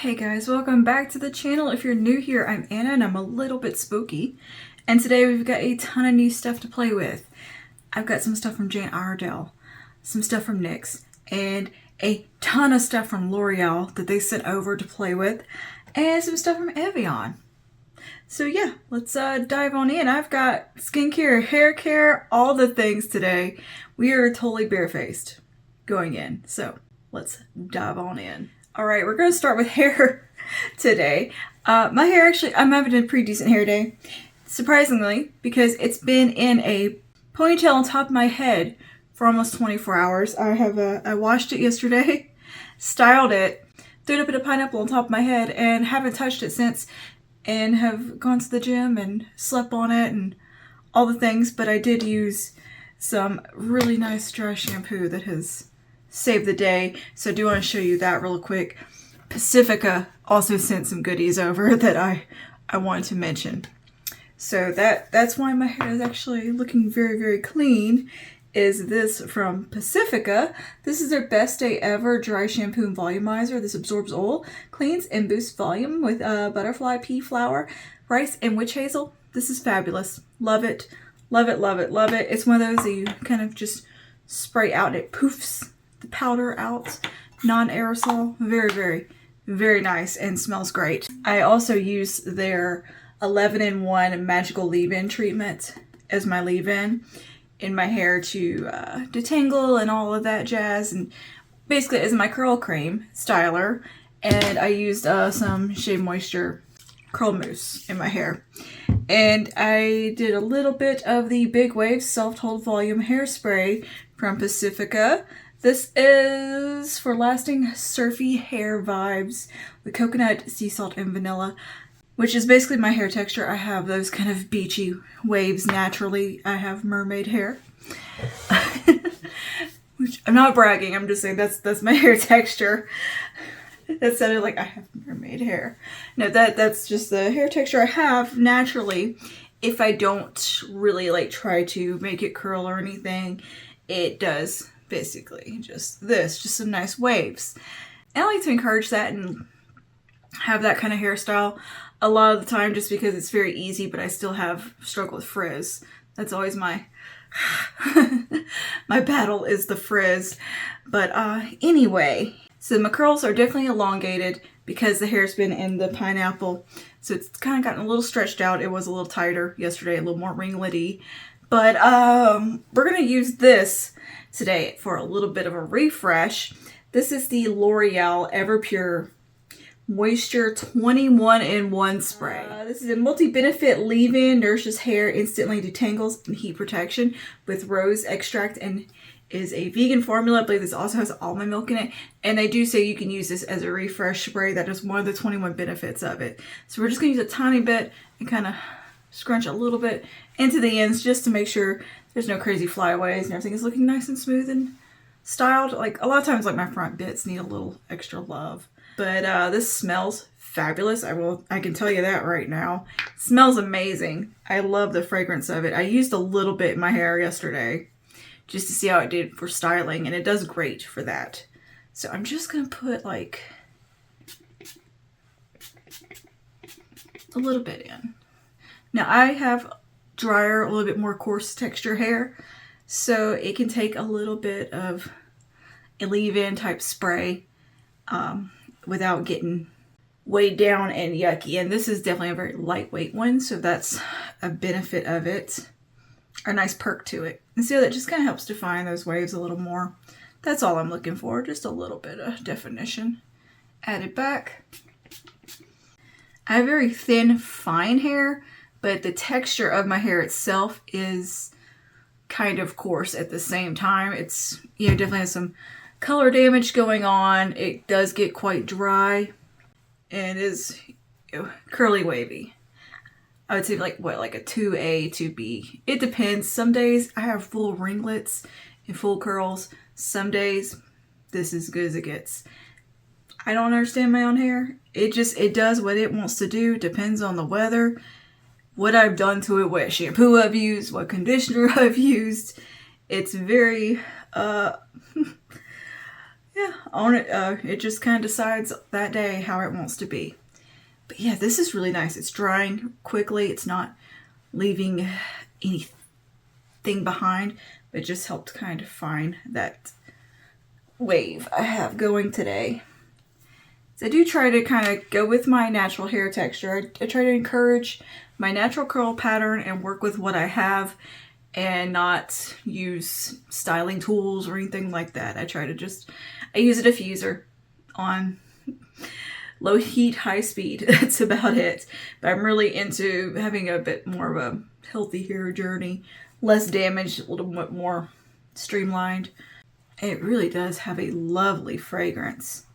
Hey guys, welcome back to the channel. If you're new here, I'm Anna and I'm a little bit spooky. And today we've got a ton of new stuff to play with. I've got some stuff from Iredale, some stuff from NYX, and a ton of stuff from Loreal that they sent over to play with, and some stuff from Evian. So yeah, let's dive on in. I've got skincare, hair care, all the things today. We are totally barefaced going in, so let's dive on in. Alright, we're going to start with hair today. My hair actually, I'm having a pretty decent hair day, surprisingly, because it's been in a ponytail on top of my head for almost 24 hours. I washed it yesterday, styled it, threw it up in a pineapple on top of my head, and haven't touched it since, and have gone to the gym and slept on it and all the things, but I did use some really nice dry shampoo that has saved the day, so I do want to show you that real quick. Pacifica also sent some goodies over that I wanted to mention. So that's why my hair is actually looking very, very clean, is this from Pacifica. This is their best day ever dry shampoo and volumizer. This absorbs oil, cleans and boosts volume with butterfly pea flower, rice, and witch hazel. This is fabulous. Love it. Love it, love it, love it. It's one of those that you kind of just spray out and it poofs the powder out. Non-aerosol. Very, very, very nice and smells great. I also use their 11-in-1 magical leave-in treatment as my leave-in in my hair to detangle and all of that jazz, and basically as my curl cream styler. And I used some Shea Moisture curl mousse in my hair. And I did a little bit of the Big Wave Soft Hold Volume Hairspray from Pacifica. This is for lasting surfy hair vibes with coconut, sea salt, and vanilla, which is basically my hair texture. I have those kind of beachy waves naturally. I have mermaid hair. Which, I'm not bragging, I'm just saying that's my hair texture. That sounded like I have mermaid hair. No, that's just the hair texture I have naturally. If I don't really like try to make it curl or anything, it does basically just some nice waves. And I like to encourage that and have that kind of hairstyle a lot of the time, just because it's very easy, but I still have struggle with frizz. That's always my my battle, is the frizz. But anyway, so my curls are definitely elongated because the hair's been in the pineapple, so it's kind of gotten a little stretched out. It was a little tighter yesterday, a little more ringlety. But we're gonna use this today for a little bit of a refresh. This is the Loreal Everpure Moisture 21-in-1 spray. This is a multi-benefit leave-in, nourishes hair, instantly detangles, and heat protection with rose extract, and is a vegan formula. I believe this also has almond milk in it, and they do say you can use this as a refresh spray. That is one of the 21 benefits of it. So we're just going to use a tiny bit and kind of scrunch a little bit into the ends just to make sure there's no crazy flyaways and everything is looking nice and smooth and styled. Like a lot of times, like my front bits need a little extra love. But this smells fabulous. I can tell you that right now. It smells amazing. I love the fragrance of it. I used a little bit in my hair yesterday just to see how it did for styling, and it does great for that. So I'm just gonna put like a little bit in. Now I have drier, a little bit more coarse texture hair, so it can take a little bit of a leave-in type spray without getting weighed down and yucky. And this is definitely a very lightweight one, so that's a benefit of it, a nice perk to it. And so that just kind of helps define those waves a little more. That's all I'm looking for, just a little bit of definition added back. I have very thin, fine hair, but the texture of my hair itself is kind of coarse at the same time. It's, you know, definitely has some color damage going on. It does get quite dry and is, you know, curly wavy. I would say like a 2A, 2B. It depends. Some days I have full ringlets and full curls. Some days this is as good as it gets. I don't understand my own hair. It does what it wants to do. Depends on the weather, what I've done to it, what shampoo I've used, what conditioner I've used. It's very yeah, on it, it just kind of decides that day how it wants to be. But yeah, this is really nice. It's drying quickly. It's not leaving anything behind, but it just helped kind of find that wave I have going today. So I do try to kind of go with my natural hair texture. I try to encourage my natural curl pattern and work with what I have and not use styling tools or anything like that. I use a diffuser on low heat, high speed. That's about it. But I'm really into having a bit more of a healthy hair journey, less damage, a little bit more streamlined. And it really does have a lovely fragrance.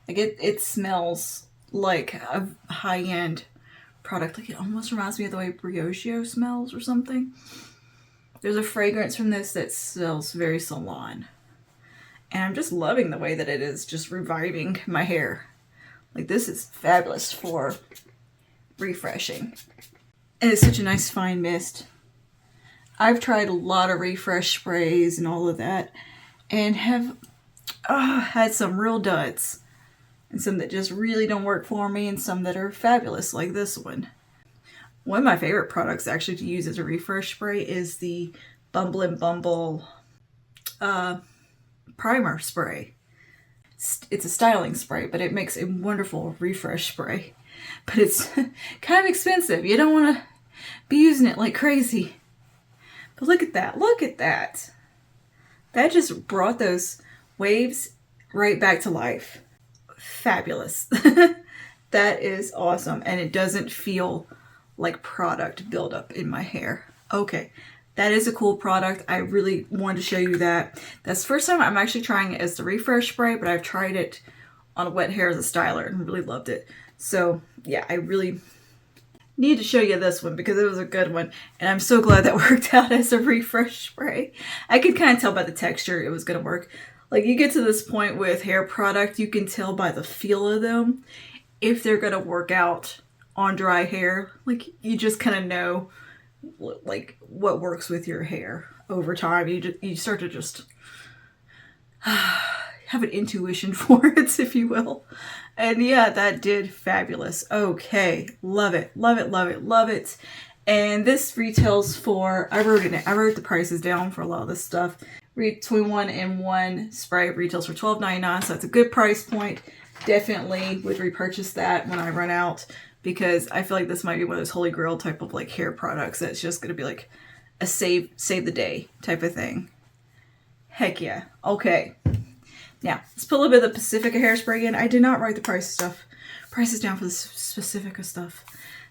Like it smells like a high-end product. Like it almost reminds me of the way Brioche smells or something. There's a fragrance from this that smells very salon. And I'm just loving the way that it is just reviving my hair. Like this is fabulous for refreshing. And it's such a nice fine mist. I've tried a lot of refresh sprays and all of that and have had some real duds. And some that just really don't work for me and some that are fabulous like this one. One of my favorite products actually to use as a refresh spray is the Bumble and Bumble primer spray. It's a styling spray, but it makes a wonderful refresh spray. But it's kind of expensive. You don't want to be using it like crazy. But look at that. Look at that. That just brought those waves right back to life. Fabulous. That is awesome. And it doesn't feel like product buildup in my hair. Okay. That is a cool product. I really wanted to show you that. That's the first time I'm actually trying it as the refresh spray, but I've tried it on wet hair as a styler and really loved it. So yeah, I really need to show you this one because it was a good one. And I'm so glad that worked out as a refresh spray. I could kind of tell by the texture it was going to work. Like you get to this point with hair product, you can tell by the feel of them if they're going to work out on dry hair. Like you just kind of know like what works with your hair over time. You start to just have an intuition for it, if you will. And yeah, that did fabulous. Okay, love it, love it, love it, love it. And this retails for, I wrote the prices down for a lot of this stuff. 2-in-1 spray retails for $12.99, so that's a good price point. Definitely would repurchase that when I run out, because I feel like this might be one of those holy grail type of like hair products that's just going to be like a save the day type of thing. Heck yeah. Okay. Now, let's put a little bit of the Pacifica hairspray in. I did not write the prices down for this Pacifica stuff.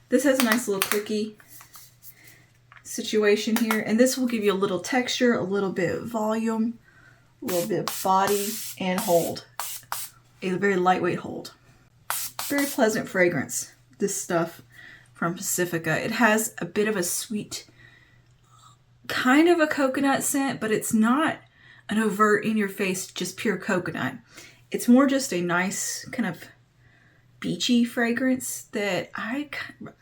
This has a nice little quickie situation here, and this will give you a little texture, a little bit of volume, a little bit of body, and hold. A very lightweight hold. Very pleasant fragrance, this stuff from Pacifica. It has a bit of a sweet, kind of a coconut scent, but it's not an overt in your face, just pure coconut. It's more just a nice kind of beachy fragrance that I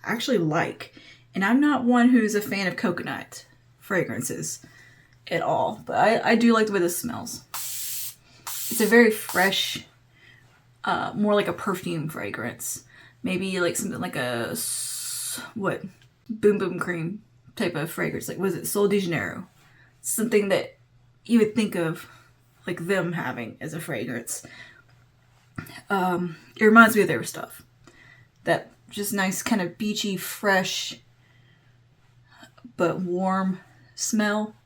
actually like. And I'm not one who's a fan of coconut fragrances at all, but I do like the way this smells. It's a very fresh, more like a perfume fragrance. Maybe like something like a, Boom Boom Cream type of fragrance. Like, was it Sol de Janeiro? Something that you would think of like them having as a fragrance. It reminds me of their stuff. That just nice kind of beachy, fresh, but warm smell.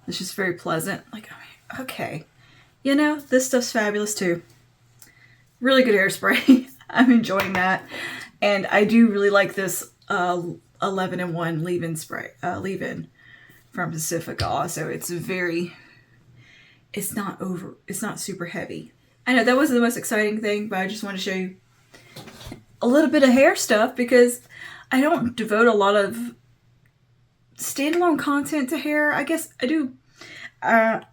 It's just very pleasant. Like, okay, you know, this stuff's fabulous too. Really good hairspray. I'm enjoying that. And I do really like this 11-in-1 leave-in spray, leave-in from Pacifica also. It's not super heavy. I know that wasn't the most exciting thing, but I just want to show you a little bit of hair stuff because I don't devote a lot of standalone content to hair. I guess I do.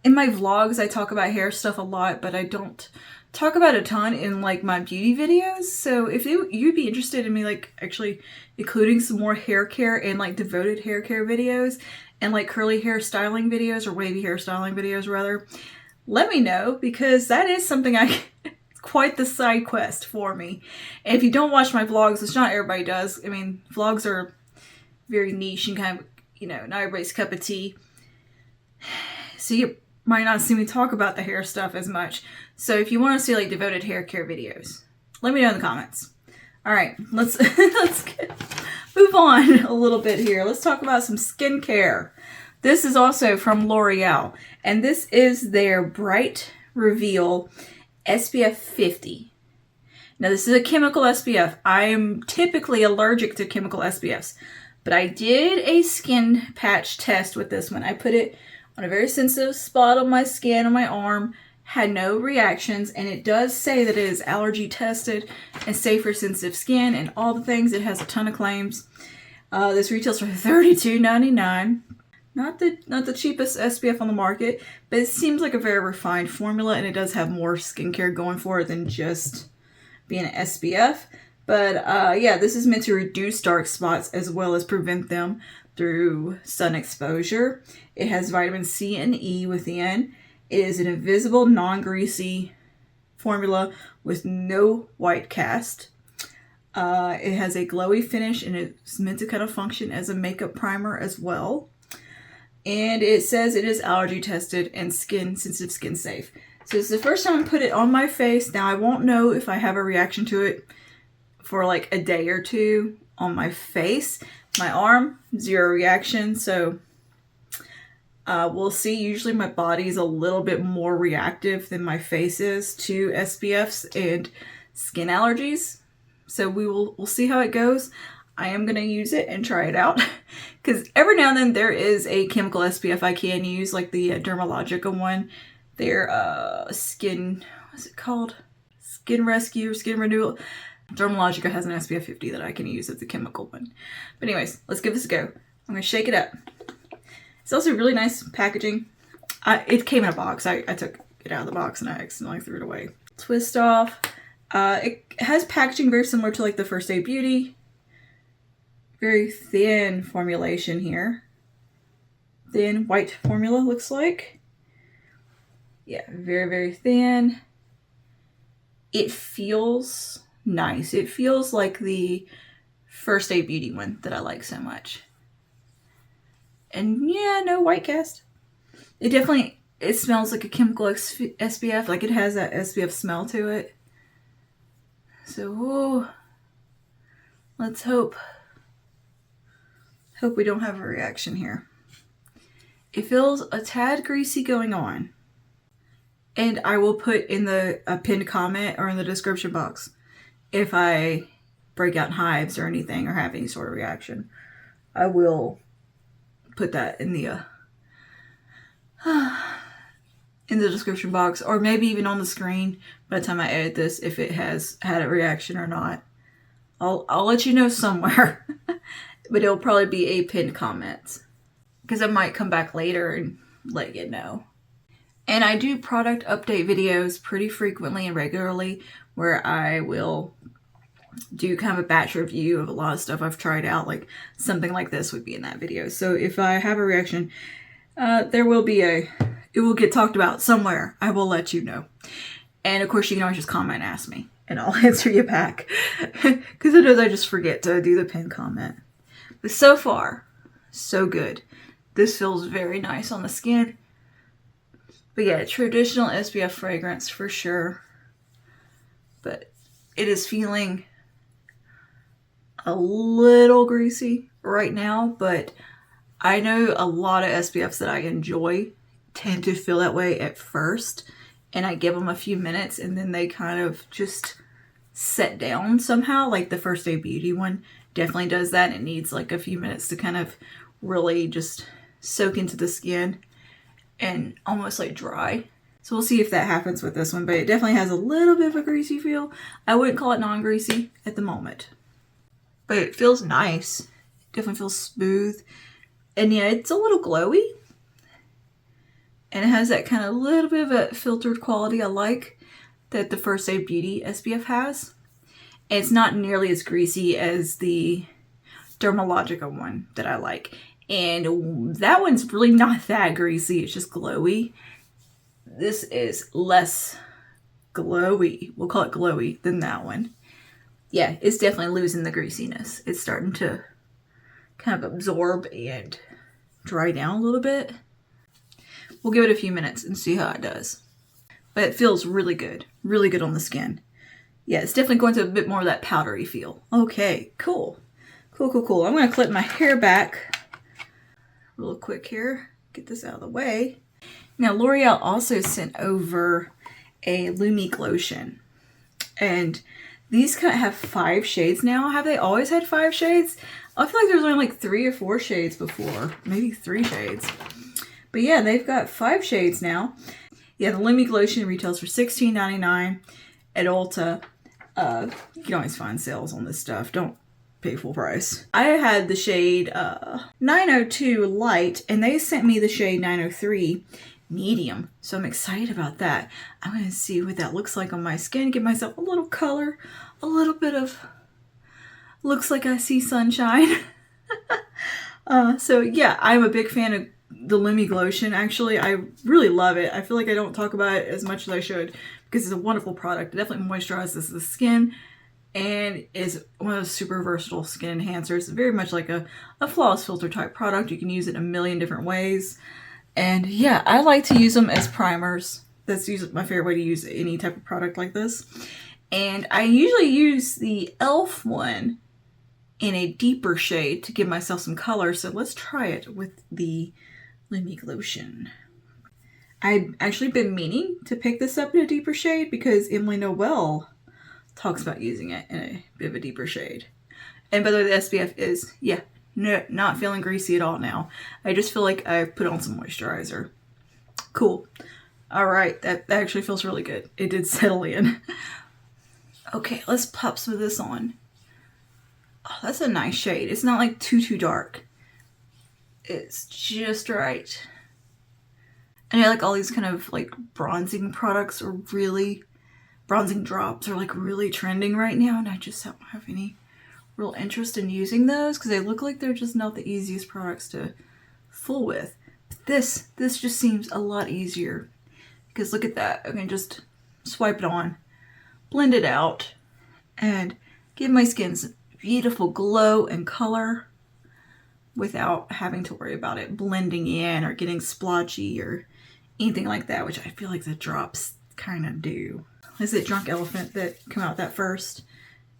In my vlogs, I talk about hair stuff a lot, but I don't talk about a ton in like my beauty videos. So if you'd be interested in me like actually including some more hair care and like devoted hair care videos and like curly hair styling videos or wavy hair styling videos rather, let me know, because that is something quite the side quest for me. And if you don't watch my vlogs, which not everybody does, I mean, vlogs are very niche and kind of, not everybody's cup of tea. So you might not see me talk about the hair stuff as much. So if you want to see like devoted hair care videos, let me know in the comments. All right, let's move on a little bit here. Let's talk about some skincare. This is also from L'Oreal, and this is their Bright Reveal SPF 50. Now this is a chemical SPF. I am typically allergic to chemical SPFs, but I did a skin patch test with this one. I put it on a very sensitive spot on my skin, on my arm, had no reactions, and it does say that it is allergy tested and safe for sensitive skin and all the things. It has a ton of claims. This retails for $32.99. Not the cheapest SPF on the market, but it seems like a very refined formula, and it does have more skincare going for it than just being an SPF. But yeah, this is meant to reduce dark spots as well as prevent them through sun exposure. It has vitamin C and E within. It is an invisible, non-greasy formula with no white cast. It has a glowy finish, and it's meant to kind of function as a makeup primer as well. And it says it is allergy tested and sensitive skin safe. So it's the first time I put it on my face. Now I won't know if I have a reaction to it for like a day or two on my face. My arm, zero reaction. So we'll see. Usually my body's a little bit more reactive than my face is to SPFs and skin allergies. So we'll see how it goes. I am going to use it and try it out, because every now and then there is a chemical SPF I can use, like the Dermalogica one. Their skin, what's it called? Skin Rescue or Skin Renewal. Dermalogica has an SPF 50 that I can use as a chemical one. But anyways, let's give this a go. I'm going to shake it up. It's also really nice packaging. It came in a box. I took it out of the box and I accidentally threw it away. Twist off. It has packaging very similar to like the First Aid Beauty. Very thin formulation here. Thin white formula looks like. Yeah, very, very thin. It feels nice. It feels like the First Aid Beauty one that I like so much. And yeah, no white cast. It smells like a chemical SPF. Like it has that SPF smell to it. So, let's hope we don't have a reaction here. It feels a tad greasy going on. And I will put in a pinned comment or in the description box if I break out in hives or anything or have any sort of reaction. I will put that in the description box, or maybe even on the screen by the time I edit this, if it has had a reaction or not. I'll let you know somewhere. But it'll probably be a pinned comment, because I might come back later and let you know. And I do product update videos pretty frequently and regularly, where I will do kind of a batch review of a lot of stuff I've tried out. Like something like this would be in that video. So if I have a reaction, it will get talked about somewhere. I will let you know. And of course you can always just comment and ask me and I'll answer you back. Because sometimes I just forget to do the pinned comment. But so far, so good. This feels very nice on the skin. But yeah, traditional SPF fragrance for sure. But it is feeling a little greasy right now. But I know a lot of SPFs that I enjoy tend to feel that way at first. And I give them a few minutes and then they kind of just set down somehow. Like the First Aid Beauty one definitely does that. It needs like a few minutes to kind of really just soak into the skin and almost like dry. So we'll see if that happens with this one, but it definitely has a little bit of a greasy feel. I wouldn't call it non-greasy at the moment, but it feels nice. It definitely feels smooth. And yeah, it's a little glowy. And it has that kind of little bit of a filtered quality I like that the First Aid Beauty SPF has. And it's not nearly as greasy as the Dermalogica one that I like. And that one's really not that greasy. It's just glowy. this is less glowy, we'll call it glowy, than that one. Yeah, it's definitely losing the greasiness. It's starting to kind of absorb and dry down a little bit. We'll give it a few minutes and see how it does. But it feels really good on the skin. Yeah, it's definitely going to a bit more of that powdery feel. Okay, cool. Cool. I'm going to clip my hair back real quick here. Get this out of the way. Now, L'Oreal also sent over a Lumique lotion. And these kind of have 5 shades now. Have they always had 5 shades? I feel like there's only like 3 or 4 shades before. Maybe 3 shades. But yeah, they've got 5 shades now. Yeah, the Lumique lotion retails for $16.99 at Ulta. You can always find sales on this stuff. Don't pay full price. I had the shade 902 light, and they sent me the shade 903 medium. So I'm excited about that. I'm going to see what that looks like on my skin. Give myself a little color, a little bit of looks like I see sunshine. So yeah, I'm a big fan of the Lumique lotion. Actually, I really love it. I feel like I don't talk about it as much as I should because it's a wonderful product. It definitely moisturizes the skin and is one of those super versatile skin enhancers. It's very much like a flawless filter type product. You can use it a million different ways. And yeah, I like to use them as primers. That's usually my favorite way to use any type of product like this. And I usually use the e.l.f. one in a deeper shade to give myself some color. So let's try it with the Lumique lotion. I've actually been meaning to pick this up in a deeper shade because Emily Noel talks about using it in a bit of a deeper shade. And by the way, the SPF is, yeah, no, not feeling greasy at all now. I just feel like I've put on some moisturizer. Cool. All right, that actually feels really good. It did settle in. Okay, let's pop some of this on. Oh, that's a nice shade. It's not like too dark. It's just right. And I like all these kind of like bronzing products or really bronzing drops are like really trending right now, and I just don't have any real interest in using those because they look like they're just not the easiest products to fool with. But this just seems a lot easier because look at that. I can just swipe it on, blend it out, and give my skin some beautiful glow and color without having to worry about it blending in or getting splotchy or anything like that, which I feel like the drops kind of do. Is it Drunk Elephant that came out that first?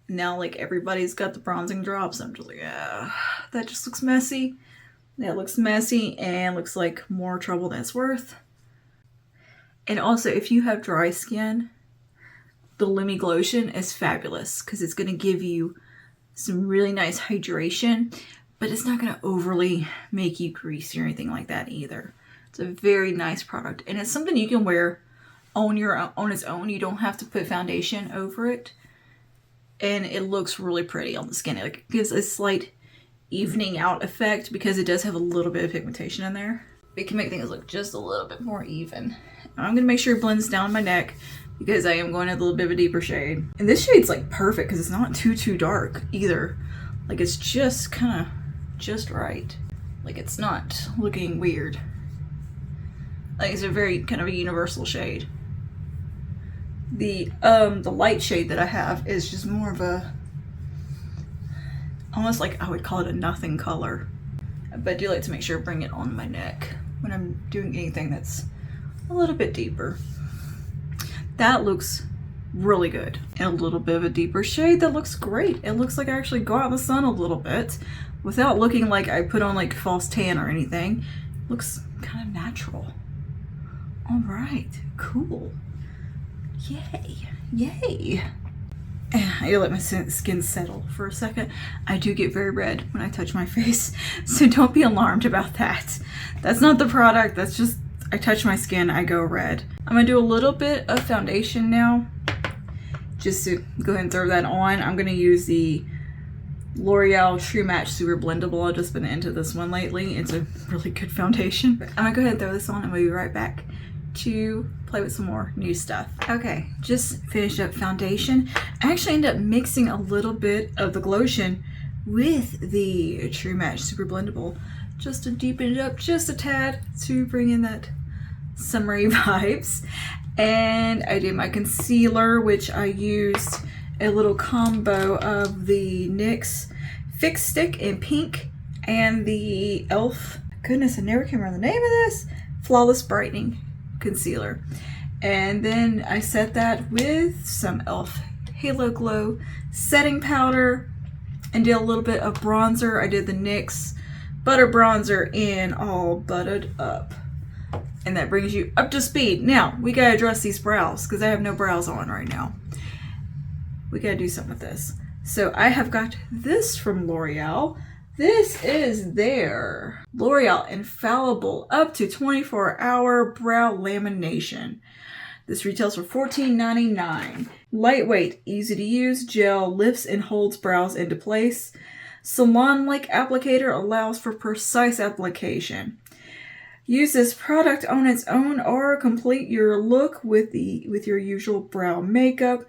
Now like everybody's got the bronzing drops. I'm just like, yeah, that just looks messy. That looks messy and looks like more trouble than it's worth. And also, if you have dry skin, the Lumique lotion is fabulous because it's going to give you some really nice hydration, but it's not going to overly make you greasy or anything like that either. It's a very nice product, and it's something you can wear on its own. You don't have to put foundation over it, and it looks really pretty on the skin. It gives a slight evening out effect because it does have a little bit of pigmentation in there. It can make things look just a little bit more even. I'm going to make sure it blends down my neck because I am going a little bit of a deeper shade. And this shade's like perfect because it's not too dark either. Like it's just kind of just right. Like it's not looking weird. Like it's a very kind of a universal shade. The light shade that I have is just more of a, almost like I would call it a nothing color. But I do like to make sure I bring it on my neck when I'm doing anything that's a little bit deeper. That looks really good. And a little bit of a deeper shade that looks great. It looks like I actually go out in the sun a little bit without looking like I put on like false tan or anything. It looks kind of natural. All right, cool. Yay. I gotta let my skin settle for a second. I do get very red when I touch my face, so don't be alarmed about that. That's not the product, that's just, I touch my skin, I go red. I'm gonna do a little bit of foundation now, just to go ahead and throw that on. I'm gonna use the L'Oreal True Match Super Blendable. I've just been into this one lately. It's a really good foundation. I'm gonna go ahead and throw this on and we'll be right back to play with some more new stuff. Okay, just finished up foundation. I actually ended up mixing a little bit of the Glotion with the True Match Super Blendable just to deepen it up just a tad to bring in that summery vibes. And I did my concealer, which I used a little combo of the NYX Fix Stick in pink and the e.l.f. Goodness, I never can remember the name of this. Flawless Brightening Concealer. And then I set that with some e.l.f. Halo Glow setting powder and did a little bit of bronzer. I did the NYX Butter Bronzer in All Buttered Up. And that brings you up to speed. Now, we gotta address these brows because I have no brows on right now. We gotta do something with this. So I have got this from Loreal. This is their Loreal Infallible up to 24-hour brow lamination. This retails for $14.99. Lightweight, easy to use gel lifts and holds brows into place. Salon-like applicator allows for precise application. Use this product on its own or complete your look with your usual brow makeup.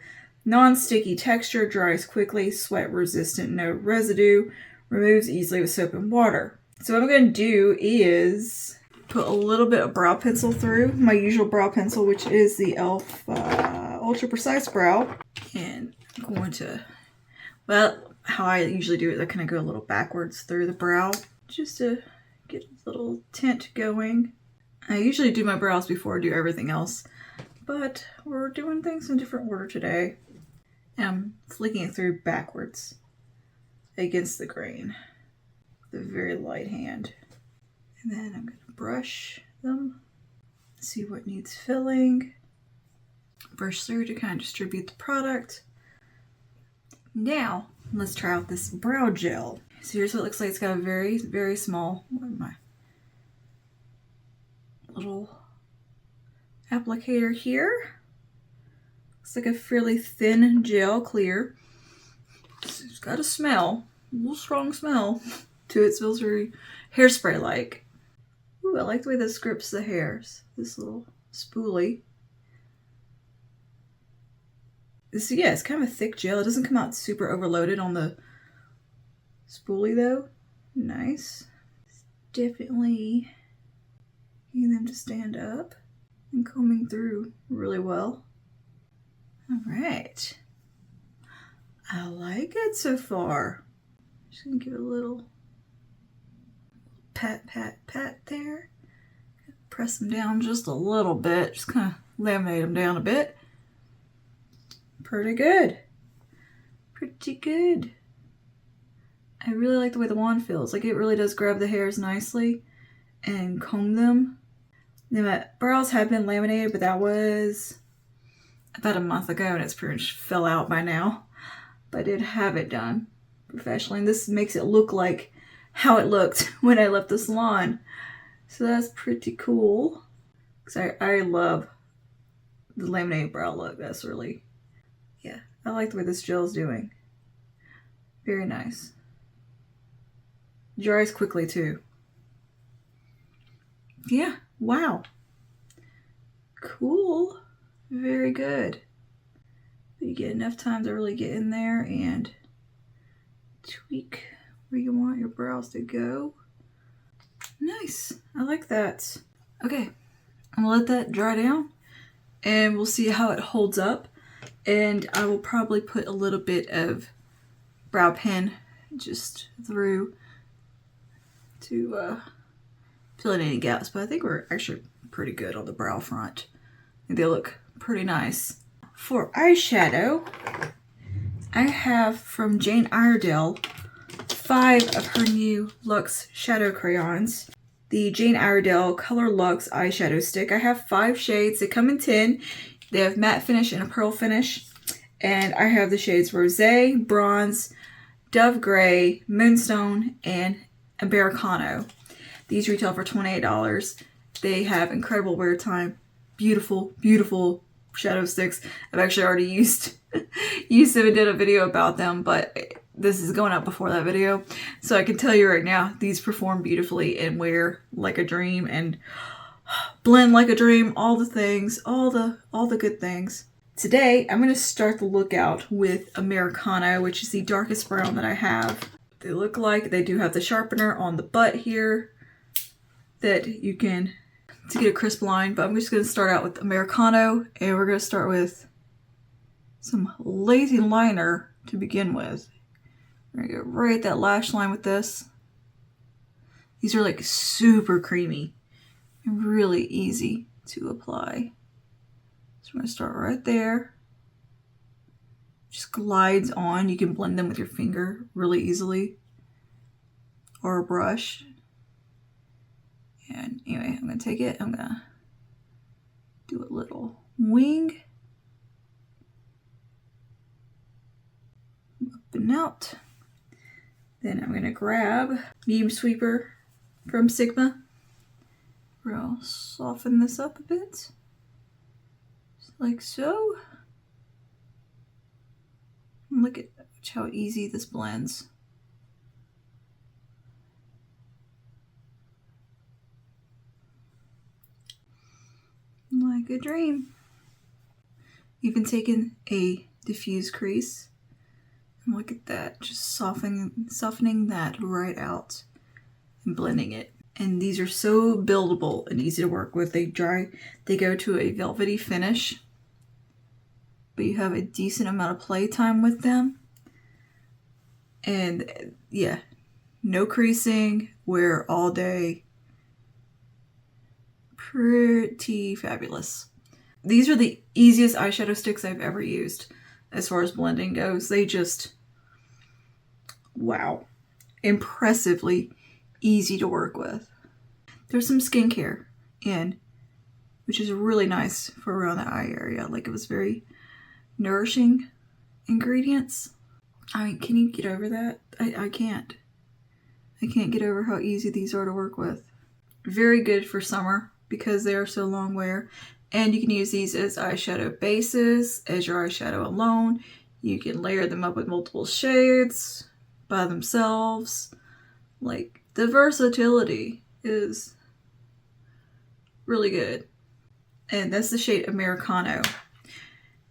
Non-sticky texture, dries quickly, sweat resistant, no residue, removes easily with soap and water. So what I'm going to do is put a little bit of brow pencil through my usual brow pencil, which is the e.l.f. Ultra Precise Brow. And I'm going to, well, how I usually do it is I kind of go a little backwards through the brow just to get a little tint going. I usually do my brows before I do everything else, but we're doing things in a different order today. And I'm flicking it through backwards against the grain with a very light hand. And then I'm going to brush them, see what needs filling. Brush through to kind of distribute the product. Now, let's try out this brow gel. So here's what it looks like. It's got a very, very small, my little applicator here. Looks like a fairly thin gel, clear. It's got a smell, a little strong smell to it. It smells very hairspray-like. Ooh, I like the way this grips the hairs. This little spoolie. So yeah, it's kind of a thick gel. It doesn't come out super overloaded on the spoolie though. Nice. It's definitely getting them to stand up and combing through really well. All right. I like it so far. Just gonna give it a little pat, pat, pat there. Press them down just a little bit. Just kind of laminate them down a bit. Pretty good. Pretty good. I really like the way the wand feels. Like it really does grab the hairs nicely and comb them. Now my brows have been laminated, but that was about a month ago and it's pretty much fell out by now. But I did have it done professionally. And this makes it look like how it looked when I left the salon. So that's pretty cool. Because I love the laminated brow look. That's really, yeah, I like the way this gel is doing. Very nice. Dries quickly too. Yeah, wow. Cool. Very good. You get enough time to really get in there and tweak where you want your brows to go. Nice. I like that. Okay, I'm gonna let that dry down and we'll see how it holds up. And I will probably put a little bit of brow pen just through to fill in any gaps. But I think we're actually pretty good on the brow front. I think they look pretty nice. For eyeshadow, I have from Jane Iredale 5 of her new Luxe shadow crayons. The Jane Iredale Color Luxe eyeshadow stick. I have 5 shades. They come in 10. They have matte finish and a pearl finish. And I have the shades Rosé, Bronze, Dove Gray, Moonstone, and Americano. These retail for $28. They have incredible wear time. Beautiful, beautiful shadow sticks. I've actually already used them and did a video about them, but this is going up before that video. So I can tell you right now, these perform beautifully and wear like a dream and blend like a dream. All the things, all the good things. Today, I'm going to start the look out with Americano, which is the darkest brown that I have. They look like they do have the sharpener on the butt here that you can to get a crisp line, but I'm just going to start out with Americano, and we're going to start with some lazy liner to begin with. We're going to go right at that lash line with this. These are like super creamy and really easy to apply. So I'm going to start right there. Just glides on. You can blend them with your finger really easily or a brush. And anyway, I'm going to take it. I'm going to do a little wing. Up and out. Then I'm going to grab Medium Sweeper from Sigma. We'll soften this up a bit. Just like so. And look at how easy this blends. Like a dream. Even taken a diffuse crease. And look at that, just softening that right out and blending it. And these are so buildable and easy to work with. They go to a velvety finish, but you have a decent amount of play time with them. And yeah, no creasing, wear all day. Pretty fabulous. These are the easiest eyeshadow sticks I've ever used as far as blending goes. They just, wow, impressively easy to work with. There's some skincare in, which is really nice for around the eye area. Like, it was very nourishing ingredients. I mean, can you get over that? I can't. I can't get over how easy these are to work with. Very good for summer because they are so long wear. And you can use these as eyeshadow bases, as your eyeshadow alone. You can layer them up with multiple shades by themselves. Like, the versatility is really good. And that's the shade Americano.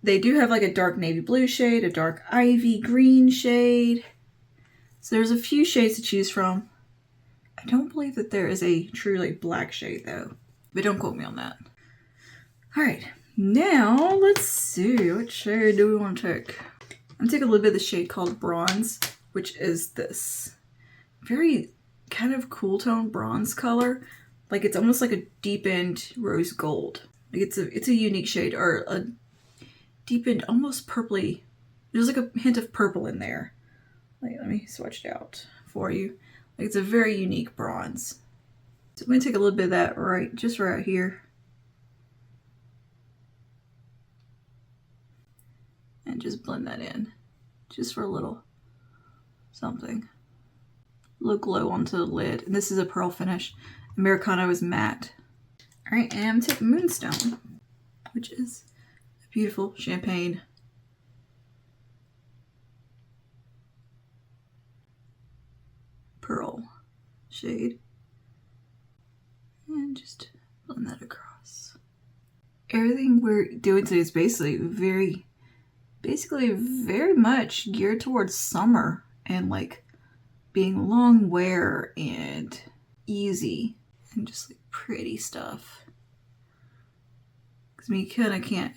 They do have like a dark navy blue shade, a dark ivy green shade. So there's a few shades to choose from. I don't believe that there is a truly black shade though, but don't quote me on that. All right, now let's see, what shade do we want to take? I'm gonna take a little bit of the shade called Bronze, which is this very kind of cool tone bronze color. Like, it's almost like a deepened rose gold. Like, it's a unique shade, or a deepened, almost purpley. There's like a hint of purple in there. Like, let me swatch it out for you. Like, it's a very unique bronze. So I'm gonna take a little bit of that just right here. And just blend that in. Just for a little something. A little glow onto the lid. And this is a pearl finish. Americano is matte. Alright, and I'm taking Moonstone, which is a beautiful champagne pearl shade. And just blend that across. Everything we're doing today is basically very much geared towards summer and like being long wear and easy and just like pretty stuff. Because I mean, you kind of can't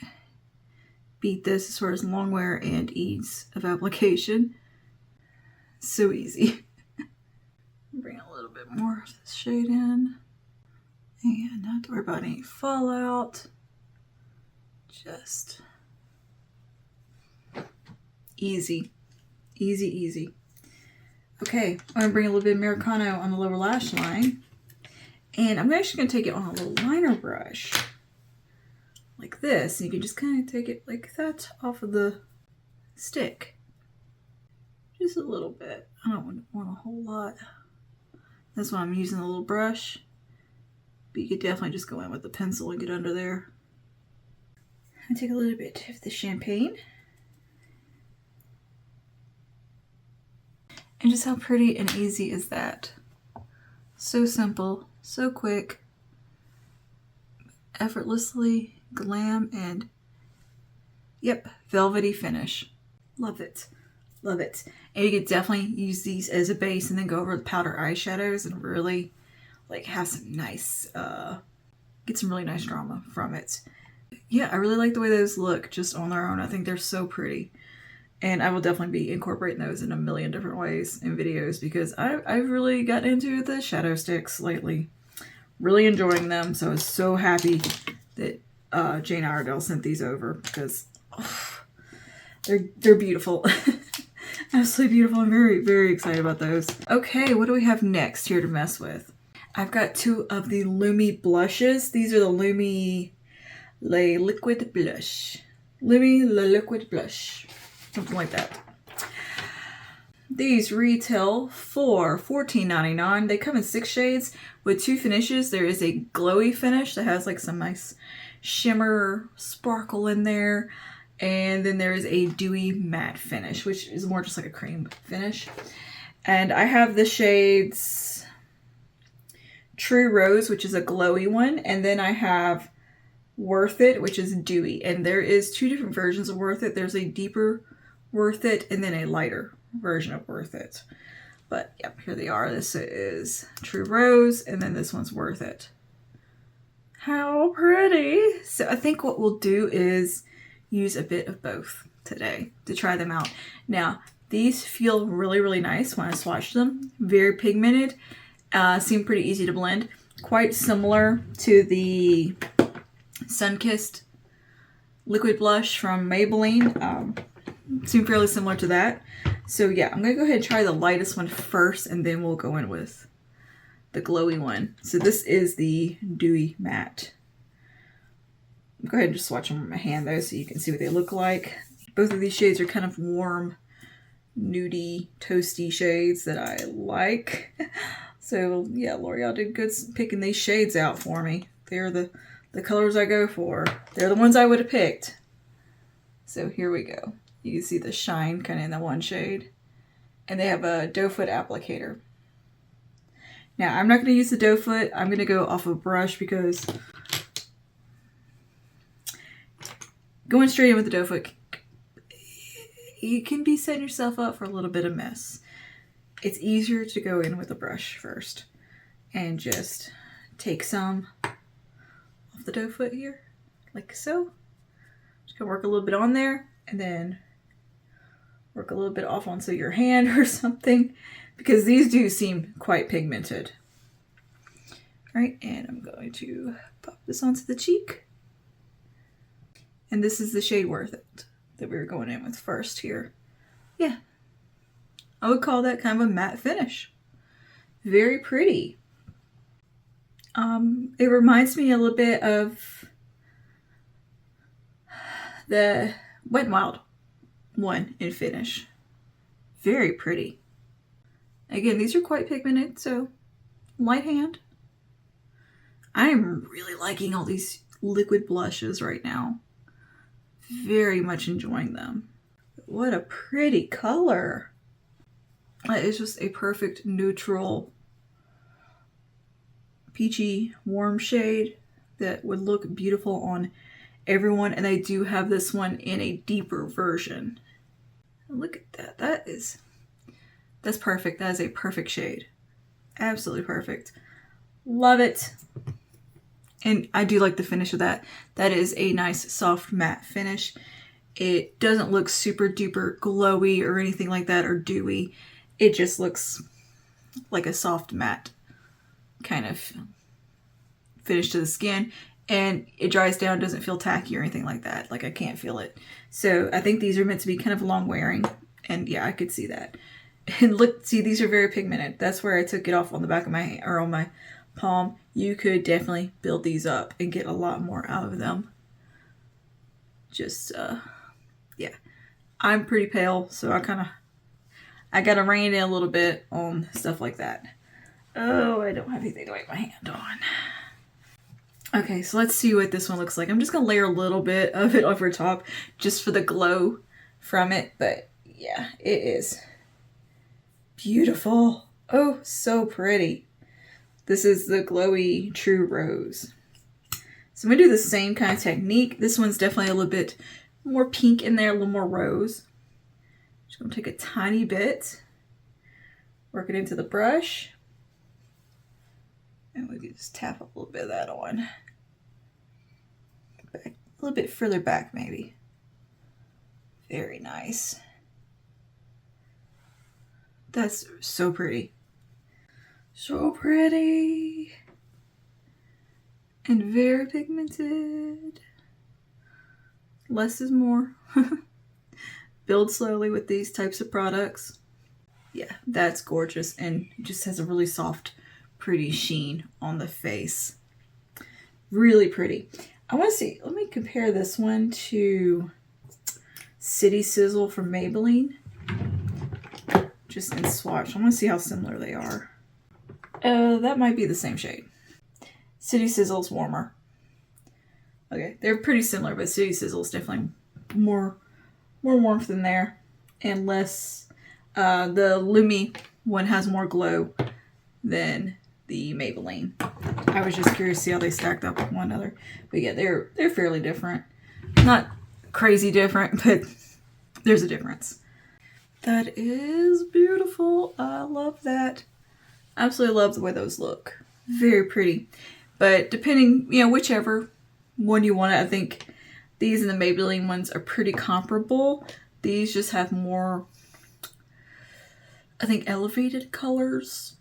beat this as far as long wear and ease of application. So easy. Bring a little bit more of this shade in. And not to worry about any fallout. Just easy. Easy, easy. Okay, I'm going to bring a little bit of Americano on the lower lash line. And I'm actually going to take it on a little liner brush. Like this. And you can just kind of take it like that off of the stick. Just a little bit. I don't want a whole lot. That's why I'm using a little brush. But you could definitely just go in with the pencil and get under there. I take a little bit of the champagne. And just how pretty and easy is that? So simple, so quick, effortlessly glam, and yep, velvety finish. Love it. Love it. And you could definitely use these as a base and then go over the powder eyeshadows and really like have some nice get some really nice drama from it. Yeah, I really like the way those look just on their own. I think they're so pretty. And I will definitely be incorporating those in a million different ways in videos because I've really gotten into the shadow sticks lately. Really enjoying them. So I was so happy that Jane Iredale sent these over because they're beautiful. Absolutely beautiful. I'm very, very excited about those. Okay, what do we have next here to mess with? I've got two of the Lumi blushes. These are the Lumi Le Liquid Blush. Lumi Le Liquid Blush. Something like that. These retail for $14.99. They come in 6 shades with 2 finishes. There is a glowy finish that has like some nice shimmer sparkle in there. And then there is a dewy matte finish, which is more just like a cream finish. And I have the shades True Rose, which is a glowy one. And then I have Worth It, which is dewy. And there is 2 different versions of Worth It. There's a deeper Worth It and then a lighter version of Worth It. But yep, here they are. This is True Rose and then this one's Worth It. How pretty. So I think what we'll do is use a bit of both today to try them out. Now, these feel really, really nice when I swatch them. Very pigmented. Seem pretty easy to blend. Quite similar to the Sunkissed liquid blush from Maybelline. Seem fairly similar to that. So yeah, I'm going to go ahead and try the lightest one first and then we'll go in with the glowy one. So this is the Dewy Matte. Go ahead and just swatch them with my hand though so you can see what they look like. Both of these shades are kind of warm, nudie, toasty shades that I like. So yeah, L'Oreal did good picking these shades out for me. They're the colors I go for. They're the ones I would have picked. So here we go. You can see the shine kind of in the one shade. And they have a doe foot applicator. Now, I'm not going to use the doe foot. I'm going to go off a brush because going straight in with the doe foot, you can be setting yourself up for a little bit of mess. It's easier to go in with a brush first and just take some off the doe foot here, like so. Just gonna work a little bit on there and then work a little bit off onto your hand or something because these do seem quite pigmented. All right, and I'm going to pop this onto the cheek. And this is the shade Worth It that we were going in with first here. Yeah, I would call that kind of a matte finish. Very pretty. It reminds me a little bit of the Wet n Wild one in finish. Very pretty. Again, these are quite pigmented, so light hand. I am really liking all these liquid blushes right now. Very much enjoying them. What a pretty color. That is just a perfect neutral peachy warm shade that would look beautiful on everyone. And I do have this one in a deeper version. Look at that. That's perfect. That is a perfect shade. Absolutely perfect. Love it. And I do like the finish of that. That is a nice soft matte finish. It doesn't look super duper glowy or anything like that or dewy. It just looks like a soft matte kind of finish to the skin. And it dries down, doesn't feel tacky or anything like that. Like I can't feel it. So I think these are meant to be kind of long wearing. And yeah, I could see that. And look, see, these are very pigmented. That's where I took it off on the back of my hand, or on my palm. You could definitely build these up and get a lot more out of them. Just, yeah. I'm pretty pale, so I gotta rein in a little bit on stuff like that. Oh, I don't have anything to wipe my hand on. Okay, so let's see what this one looks like. I'm just gonna layer a little bit of it over top just for the glow from it, but yeah, it is beautiful. Oh, so pretty. This is the glowy True Rose. So I'm gonna do the same kind of technique. This one's definitely a little bit more pink in there, a little more rose. Just gonna take a tiny bit, work it into the brush, and we can just tap a little bit of that on. back, a little bit further back maybe. Very nice. That's so pretty. So pretty. And very pigmented. Less is more. Build slowly with these types of products. Yeah, that's gorgeous, and it just has a really soft, pretty sheen on the face. Really pretty. I want to see, let me compare this one to City Sizzle from Maybelline. Just in swatch. I want to see how similar they are. That might be the same shade. City Sizzle's warmer. Okay, they're pretty similar, but City Sizzle's definitely more warmth in there and less. The Lumi one has more glow than the Maybelline. I was just curious to see how they stacked up with one another. But yeah, they're fairly different. Not crazy different, but there's a difference. That is beautiful. I love that. Absolutely love the way those look. Very pretty. But depending, whichever one you want, I think these and the Maybelline ones are pretty comparable. These just have more, I think, elevated colors,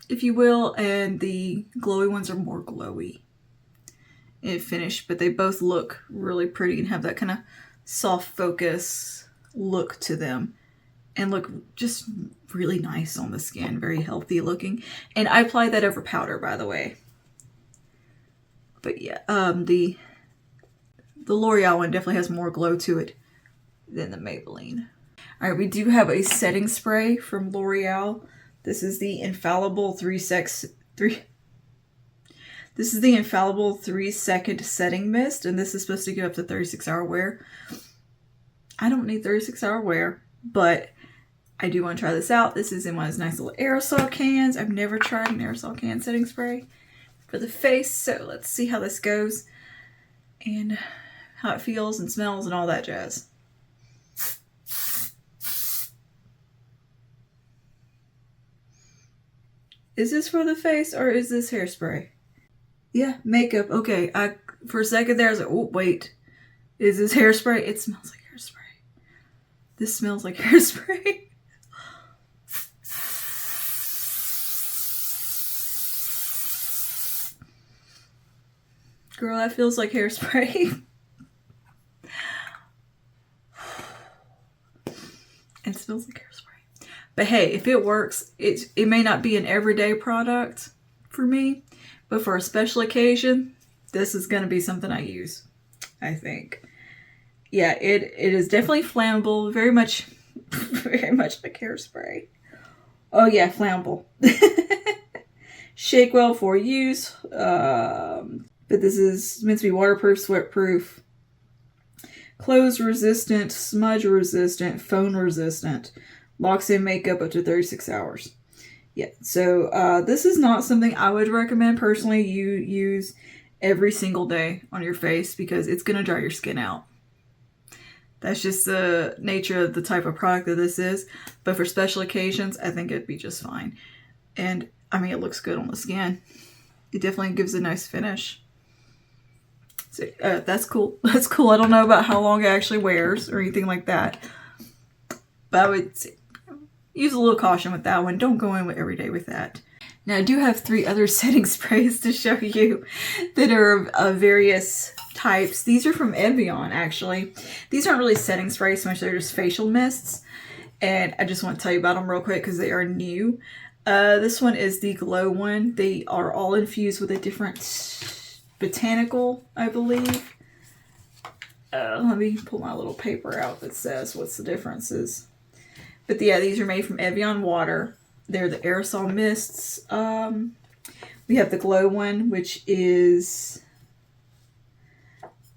if you will, and the glowy ones are more glowy in finish, but they both look really pretty and have that kind of soft focus look to them and look just really nice on the skin, very healthy looking. And I applied that over powder, by the way. But yeah, the L'Oreal one definitely has more glow to it than the Maybelline. All right, we do have a setting spray from L'Oreal. This is the Infallible 3-second setting mist, and this is supposed to give up to 36-hour wear. I don't need 36-hour wear, but I do want to try this out. This is in one of those nice little aerosol cans. I've never tried an aerosol can setting spray for the face, so let's see how this goes and how it feels and smells and all that jazz. Is this for the face or is this hairspray? Yeah, makeup. Okay, for a second there I was like, oh wait, is this hairspray? It smells like hairspray. This smells like hairspray. Girl, that feels like hairspray. It smells like hairspray. But hey, if it works, it may not be an everyday product for me, but for a special occasion, this is going to be something I use, I think. Yeah, it is definitely flammable, very much like hairspray. Oh yeah, flammable. Shake well for use. But this is meant to be waterproof, sweat-proof, clothes resistant, smudge resistant, phone resistant. Locks in makeup up to 36 hours. Yeah, so this is not something I would recommend personally you use every single day on your face because it's going to dry your skin out. That's just the nature of the type of product that this is. But for special occasions, I think it'd be just fine. And, I mean, it looks good on the skin. It definitely gives a nice finish. So, that's cool. That's cool. I don't know about how long it actually wears or anything like that. But I would use a little caution with that one. Don't go in every day with that. Now, I do have 3 other setting sprays to show you that are of various types. These are from Evian, actually. These aren't really setting sprays so much. They're just facial mists. And I just want to tell you about them real quick because they are new. This one is the Glow one. They are all infused with a different botanical, I believe. Let me pull my little paper out that says what's the differences. But yeah, these are made from Evian water. They're the aerosol mists. We have the Glow one, which is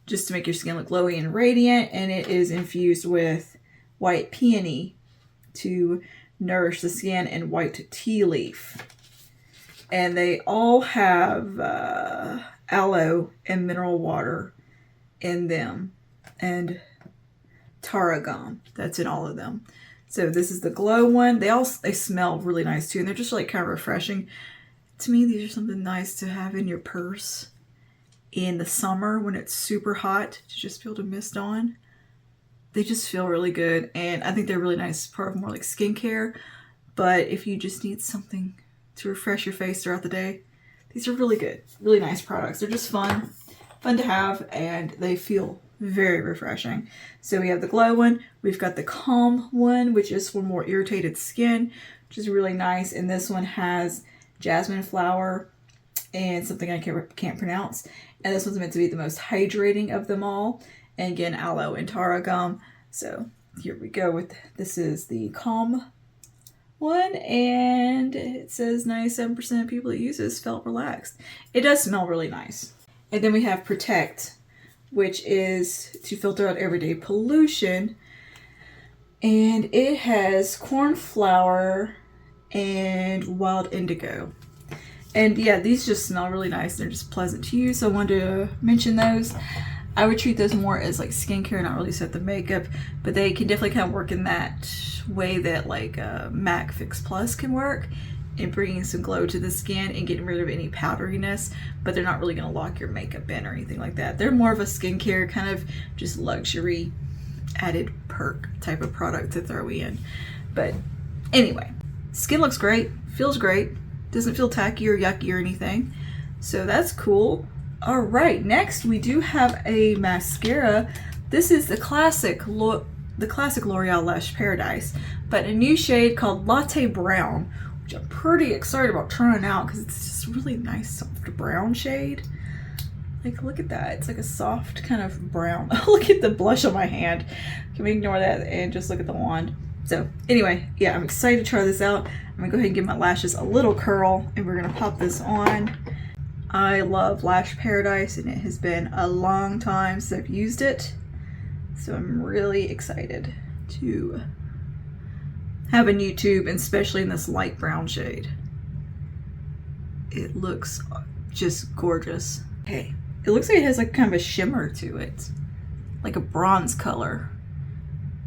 just to make your skin look glowy and radiant. And it is infused with white peony to nourish the skin and white tea leaf. And they all have aloe and mineral water in them. And tarragon. That's in all of them. So this is the Glow one. They smell really nice too, and they're just like kind of refreshing. To me, these are something nice to have in your purse in the summer when it's super hot to just be able to mist on. They just feel really good, and I think they're really nice part of more like skincare. But if you just need something to refresh your face throughout the day, these are really good, really nice products. They're just fun to have, and they feel very refreshing. So we have the glow one, we've got the calm one, which is for more irritated skin, which is really nice. And this one has jasmine flower and something I can't pronounce. And this one's meant to be the most hydrating of them all. And again, aloe and taro gum. So here we go with, this is the calm one, and it says 97% of people that use this felt relaxed. It does smell really nice. And then we have Protect, which is to filter out everyday pollution. And it has cornflower and wild indigo. And yeah, these just smell really nice. They're just pleasant to use. So I wanted to mention those. I would treat those more as like skincare, not really set the makeup, but they can definitely kind of work in that way that like MAC Fix Plus can work in bringing some glow to the skin and getting rid of any powderiness, but they're not really going to lock your makeup in or anything like that. They're more of a skincare kind of just luxury added perk type of product to throw in. But anyway, skin looks great, feels great, doesn't feel tacky or yucky or anything. So that's cool. All right, next we do have a mascara. This is the classic L'Oreal Lash Paradise, but a new shade called Latte Brown, which I'm pretty excited about trying out because it's just a really nice soft brown shade. Like, look at that. It's like a soft kind of brown. Look at the blush on my hand. Can we ignore that and just look at the wand? So anyway, yeah, I'm excited to try this out. I'm gonna go ahead and give my lashes a little curl, and we're gonna pop this on. I love Lash Paradise, and it has been a long time since I've used it. So I'm really excited to have a new tube, and especially in this light brown shade. It looks just gorgeous. Okay, it looks like it has like kind of a shimmer to it, like a bronze color.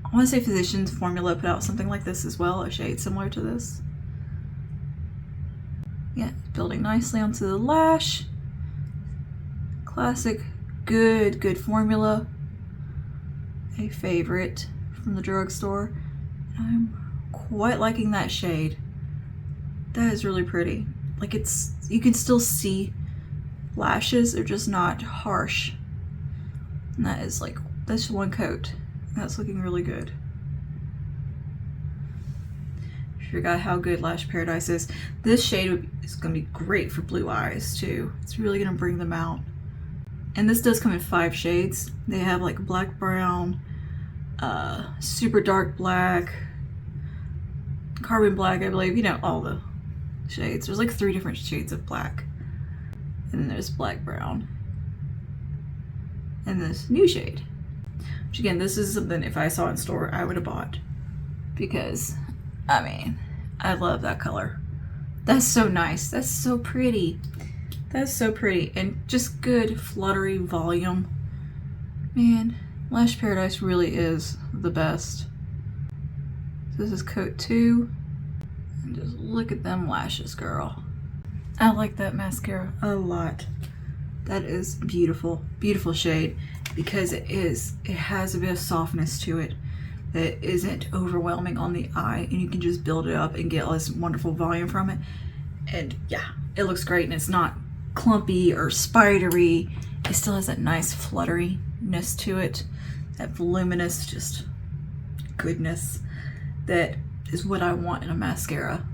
I want to say Physicians Formula put out something like this as well, a shade similar to this. Yeah, building nicely onto the lash. Classic, good formula. A favorite from the drugstore. I'm quite liking that shade. That is really pretty. Like, it's, you can still see lashes, they're just not harsh. And that is like, that's one coat. That's looking really good. Forgot how good Lash Paradise is. This shade is going to be great for blue eyes too. It's really going to bring them out. And this does come in 5 shades. They have like black brown, super dark black, carbon black, I believe. You know, all the shades. There's like 3 different shades of black. And then there's black brown. And this new shade. Which again, this is something if I saw in store, I would have bought. Because, I mean, I love that color. That's so nice. That's so pretty. That's so pretty. And just good fluttery volume. Man, Lash Paradise really is the best. This is coat 2. And just look at them lashes, girl. I like that mascara a lot. That is beautiful. Beautiful shade. Because it has a bit of softness to it that isn't overwhelming on the eye, and you can just build it up and get all this wonderful volume from it. And yeah, it looks great, and it's not clumpy or spidery. It still has that nice flutteriness to it, that voluminous just goodness that is what I want in a mascara.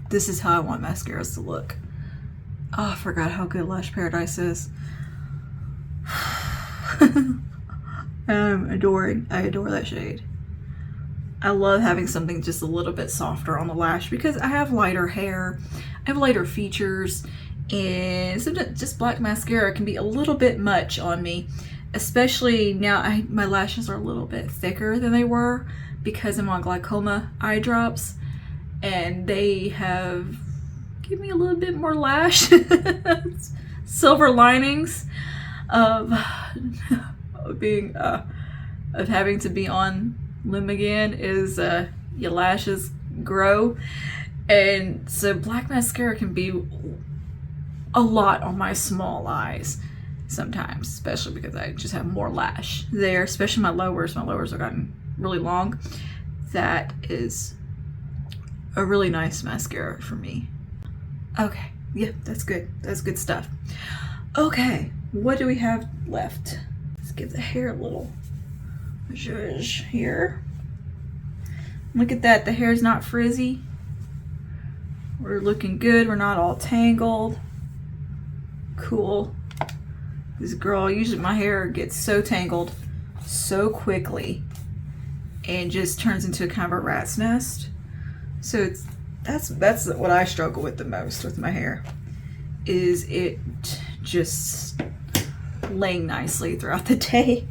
This is how I want mascaras to look. Oh, I forgot how good Lash Paradise is. I adore that shade. I love having something just a little bit softer on the lash because I have lighter hair, I have lighter features, and sometimes just black mascara can be a little bit much on me, especially now my lashes are a little bit thicker than they were because I'm on glaucoma eye drops, and they have given me a little bit more lash. Silver linings of being of having to be on limb again is your lashes grow, and so black mascara can be a lot on my small eyes. sometimes, especially because I just have more lash there, especially my lowers. My lowers have gotten really long. That is a really nice mascara for me. Okay, yeah, that's good. That's good stuff. Okay, what do we have left? Let's give the hair a little zhuzh here. Look at that, the hair's not frizzy. We're looking good, we're not all tangled. Cool. This girl, usually my hair gets so tangled so quickly and just turns into kind of a rat's nest. So that's what I struggle with the most with my hair, is it just laying nicely throughout the day,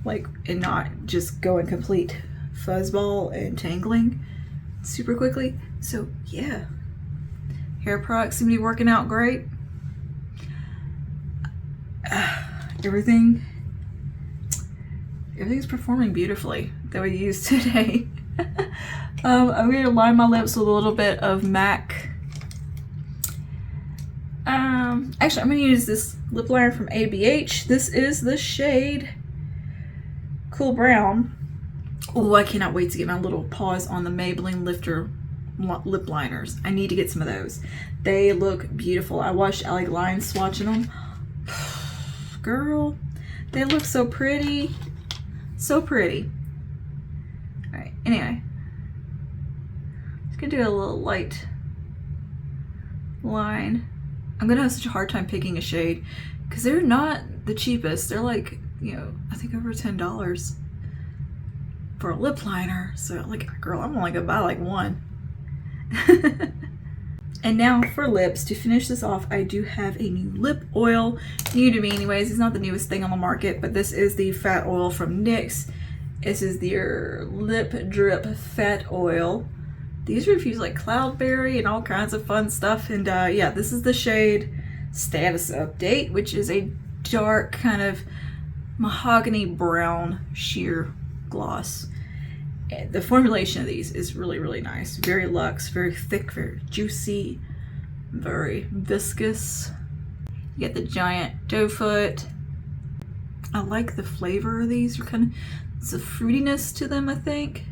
like, and not just going complete fuzzball and tangling super quickly. So yeah, hair products seem to be working out great. Everything's performing beautifully that we used today. I'm going to line my lips with a little bit of MAC. Actually, I'm going to use this lip liner from ABH. This is the shade Cool Brown. Oh, I cannot wait to get my little paws on the Maybelline Lifter lip liners. I need to get some of those. They look beautiful. I watched Allie Glide swatching them. Girl, they look so pretty. So pretty. Alright, anyway. Just gonna do a little light line. I'm gonna have such a hard time picking a shade because they're not the cheapest. They're like, you know, I think over $10 for a lip liner. So like, girl, I'm only gonna buy like one. And now for lips, to finish this off, I do have a new lip oil. New to me anyways, it's not the newest thing on the market, but this is the fat oil from NYX. This is their lip drip fat oil. These reviews like cloudberry and all kinds of fun stuff. And yeah, this is the shade Status Update, which is a dark kind of mahogany brown sheer gloss. And the formulation of these is really, really nice. Very luxe, very thick, very juicy, very viscous. You get the giant doe foot. I like the flavor of these. They're kind of, it's a fruitiness to them, I think.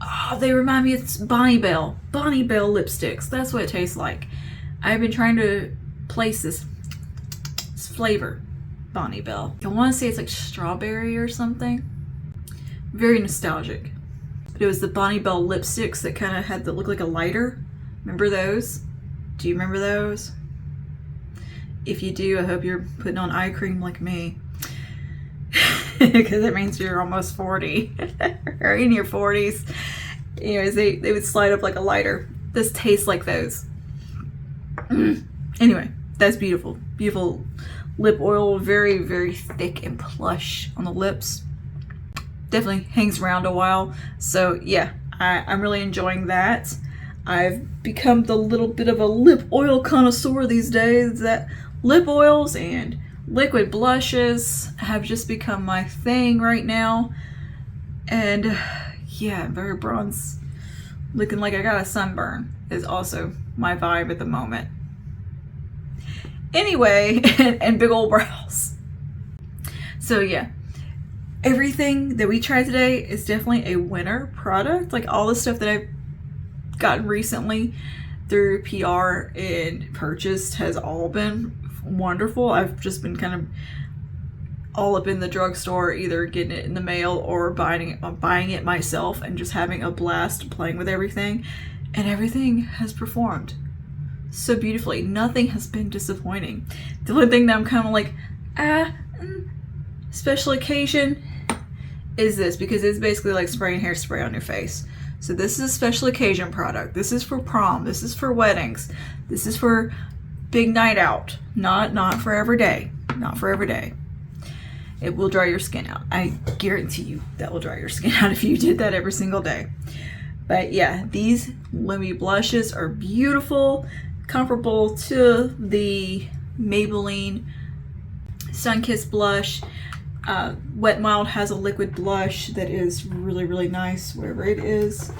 Oh, they remind me of Bonnie Bell. Bonnie Bell lipsticks. That's what it tastes like. I've been trying to place this flavor. Bonnie Bell. I want to say it's like strawberry or something. Very nostalgic. But it was the Bonnie Bell lipsticks that kind of had the look like a lighter. Remember those? Do you remember those? If you do, I hope you're putting on eye cream like me. Because it means you're almost 40 or in your 40s. Anyways, they would slide up like a lighter. This tastes like those. Anyway, that's beautiful. Beautiful lip oil, very, very thick and plush on the lips. Definitely hangs around a while. So yeah, I'm really enjoying that. I've become the little bit of a lip oil connoisseur these days. That lip oils and liquid blushes have just become my thing right now. And yeah, very bronze, looking like I got a sunburn is also my vibe at the moment. Anyway, and big old brows. So yeah, everything that we tried today is definitely a winner product. Like all the stuff that I've gotten recently through PR and purchased has all been wonderful. I've just been kind of all up in the drugstore, either getting it in the mail or buying it myself and just having a blast playing with everything. And everything has performed so beautifully. Nothing has been disappointing. The only thing that I'm kind of like, special occasion is this, because it's basically like spraying hairspray on your face. So this is a special occasion product. This is for prom. This is for weddings. This is for big night out. Not for every day. Not for every day. It will dry your skin out. I guarantee you that will dry your skin out if you did that every single day. But yeah, these Lume blushes are beautiful, comparable to the Maybelline Sunkissed blush. Wet n Wild has a liquid blush that is really, really nice, wherever it is.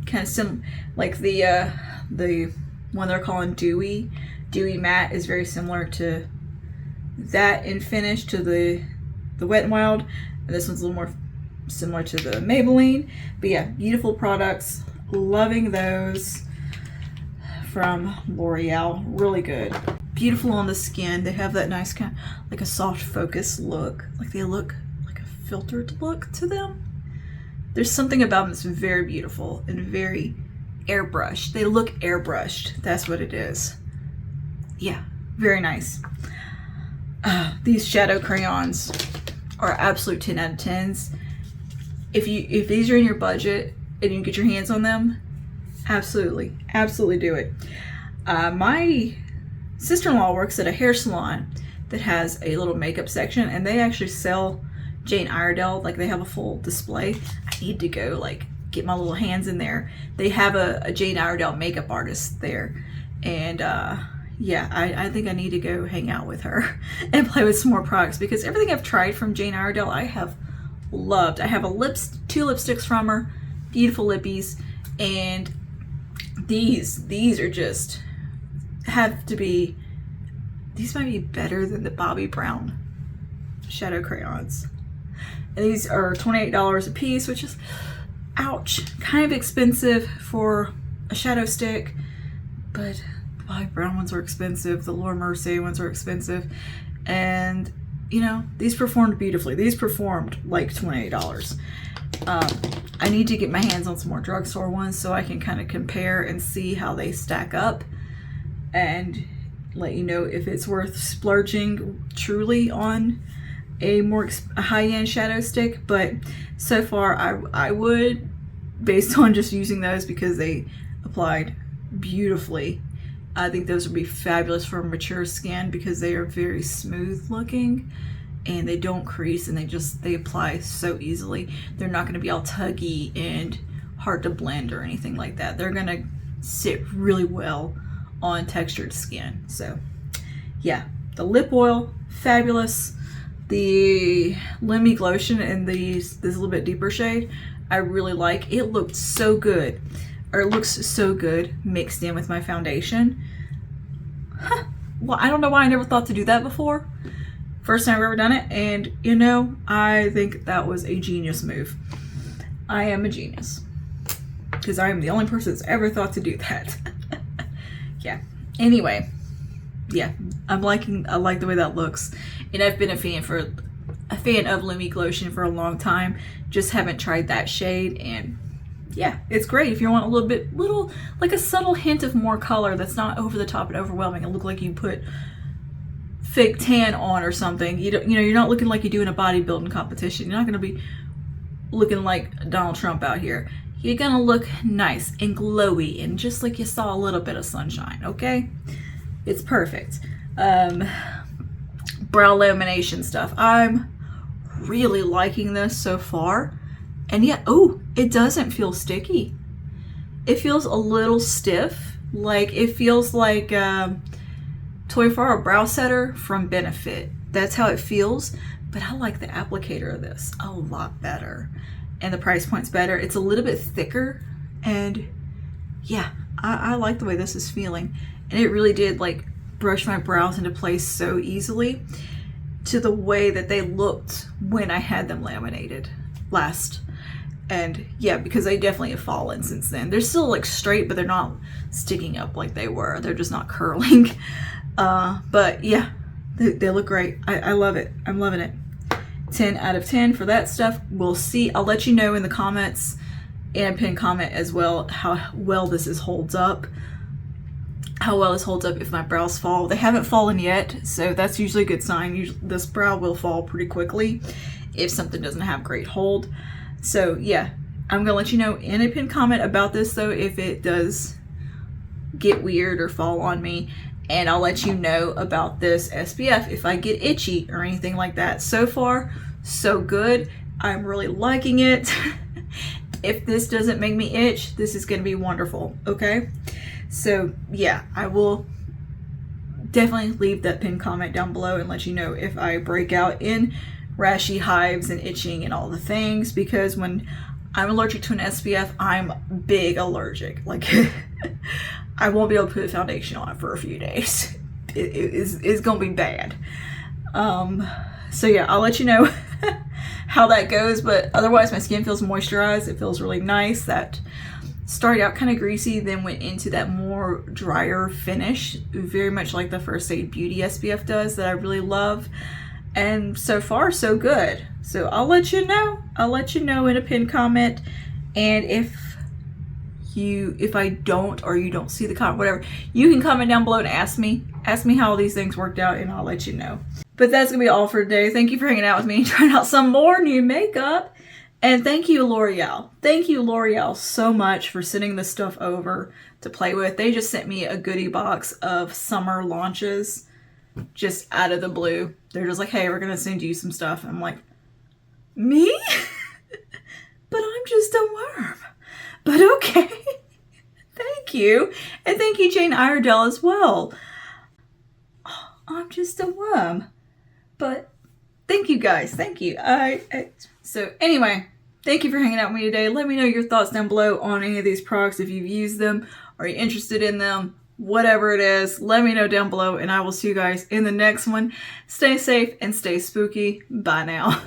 Kind of like the one they're calling Dewy. Dewy Matte is very similar to that in finish to the Wet n Wild, and this one's a little more similar to the Maybelline. But yeah, beautiful products. Loving those from L'Oreal. Really good. Beautiful on the skin. They have that nice kind of like a soft focus look. Like they look like a filtered look to them. There's something about them that's very beautiful and very airbrushed. They look airbrushed. That's what it is. Yeah, very nice. These shadow crayons are absolute 10 out of 10s. If these are in your budget and you can get your hands on them, absolutely do it. My sister-in-law works at a hair salon that has a little makeup section, and they actually sell Jane Iredale. Like, they have a full display. I need to go like get my little hands in there. They have a Jane Iredale makeup artist there, and yeah, I think I need to go hang out with her and play with some more products, because everything I've tried from Jane Iredale I have loved. I have two lipsticks from her, beautiful lippies, and these are just have to be, these might be better than the Bobbi Brown shadow crayons. And these are $28 a piece, which is, ouch, kind of expensive for a shadow stick, but the Bobbi Brown ones are expensive, the Laura Mercier ones are expensive, and you know, these performed beautifully. These performed like $28. I need to get my hands on some more drugstore ones so I can kind of compare and see how they stack up and let you know if it's worth splurging truly on a more high-end shadow stick. But so far I would, based on just using those because they applied beautifully. I think those would be fabulous for mature skin because they are very smooth looking and they don't crease, and they apply so easily. They're not going to be all tuggy and hard to blend or anything like that. They're going to sit really well on textured skin. So yeah, the lip oil, fabulous. The Lemme Glotion in this little bit deeper shade, I really like. It looked so good, or it looks so good mixed in with my foundation. Huh. Well, I don't know why I never thought to do that before. First time I've ever done it, and you know, I think that was a genius move. I am a genius because I am the only person that's ever thought to do that. Yeah. Anyway, yeah, I like the way that looks, and I've been a fan of Lemme Glotion for a long time. Just haven't tried that shade, and yeah, it's great if you want a little like a subtle hint of more color that's not over the top and overwhelming and look like you put fake tan on or something. You're not looking like you do in a bodybuilding competition. You're not going to be looking like Donald Trump out here. You're going to look nice and glowy and just like you saw a little bit of sunshine, okay? It's perfect. Brow lamination stuff. I'm really liking this so far. And yet, oh, it doesn't feel sticky. It feels a little stiff. Like, it feels like Toy Fara Brow Setter from Benefit. That's how it feels. But I like the applicator of this a lot better. And the price point's better. It's a little bit thicker. And yeah, I like the way this is feeling. And it really did like brush my brows into place so easily to the way that they looked when I had them laminated last. And yeah, because they definitely have fallen since then. They're still like straight, but they're not sticking up like they were. They're just not curling. But yeah, they look great. I love it. I'm loving it. 10 out of 10 for that stuff. We'll see. I'll let you know in the comments and pin comment as well how well this holds up. How well this holds up if my brows fall. They haven't fallen yet, so that's usually a good sign. Usually, this brow will fall pretty quickly if something doesn't have great hold. So yeah, I'm gonna let you know in a pinned comment about this though if it does get weird or fall on me, and I'll let you know about this SPF if I get itchy or anything like that. So far, so good. I'm really liking it. If this doesn't make me itch, this is gonna be wonderful, okay? So yeah, I will definitely leave that pinned comment down below and let you know if I break out in rashy hives and itching and all the things, because when I'm allergic to an SPF, I'm big allergic. Like I won't be able to put foundation on it for a few days. It's gonna be bad. So yeah, I'll let you know how that goes, but otherwise my skin feels moisturized. It feels really nice. That started out kind of greasy, then went into that more drier finish, very much like the First Aid Beauty SPF does, that I really love. And so far, so good. So I'll let you know. I'll let you know in a pinned comment. And if I don't, or you don't see the comment, whatever, you can comment down below and ask me how these things worked out, and I'll let you know. But that's gonna be all for today. Thank you for hanging out with me, trying out some more new makeup. And thank you, Loreal. Thank you, Loreal, so much for sending this stuff over to play with. They just sent me a goodie box of summer launches just out of the blue. They're just like, hey, we're going to send you some stuff. I'm like, me? But I'm just a worm. But okay. Thank you. And thank you, Jane Iredale, as well. Oh, I'm just a worm. But thank you, guys. Thank you. So anyway, thank you for hanging out with me today. Let me know your thoughts down below on any of these products. If you've used them, are you interested in them, whatever it is, let me know down below, and I will see you guys in the next one. Stay safe and stay spooky. Bye now.